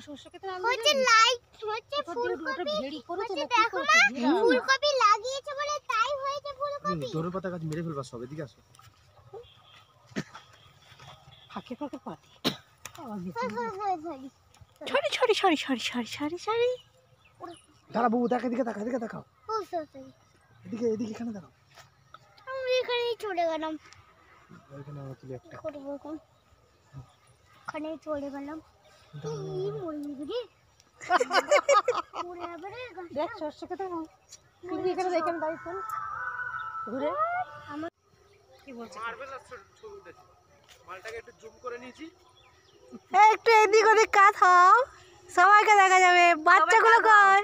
শস্য খেতে হচ্ছে লাইট হচ্ছে ফুলকপি দেখো মা ফুলকপি লাগিয়েছে বলে তাই হয়েছে ফুলকপি ধরে পাতা গাছ মেরে ফেলবা সব এদিকে আসো ফাঁকে ফাঁকে পাতি সরি দাঁড়া বাবু দেখ এদিকে দেখাও এদিকে এখানে দাঁড়াও আমি এখানেই চলে গেলাম এখানে আমার তুলে একটা ওখানেই চলে গেলাম দেখ শস্য খেতে এখানে দাঁড়িয়ে ঘুরে আমার কি বলছে মালটাকে একটু জুম করে নিয়েছি একটু এদিক ওদিক কাজ হও সবাইকে দেখা যাবে বাচ্চাগুলো কই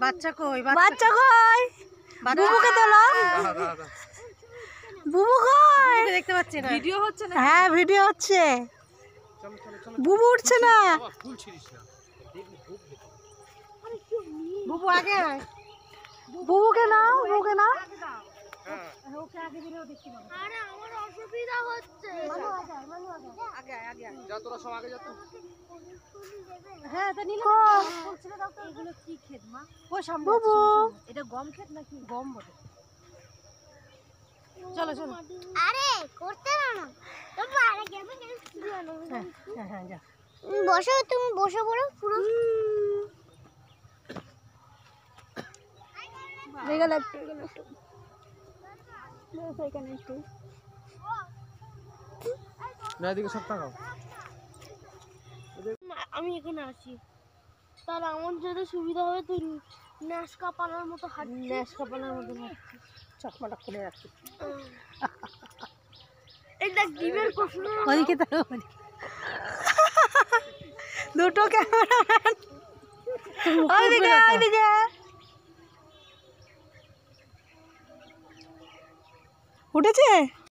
বাচ্চা কই বুবুকে তোলো বুবু কই দেখতে পাচ্ছি না ভিডিও হচ্ছে না হ্যাঁ ভিডিও হচ্ছে বুবু উঠছে না ফুল ছিড়িস না বুবু আগে আয় বুবুকে নাও হ্যাঁ ওকে আগে দিলেও দেখতে পাবো আরে আমার অসুবিধা হচ্ছে আগে যা তোরা সব আগে যা তো হ্যাঁ তা নিলে এগুলো কি ক্ষেত মা ও সামনে এটা গম ক্ষেত নাকি গম বটে চলো আরে করতে না তুমি আরে গেমে হ্যাঁ যা বসো তুমি বসে পড়ো পুরো না এদিকে সব তাকাও আমি এখানে আছি তাহলে আমার যদি সুবিধা হবে তুই ন্যাসকা পানার মতো চকমাটা খুলে রাখছি এটা ডিমের কোশন ওদিকে দুটো ক্যামেরাম্যান ওইদিকে উঠেছে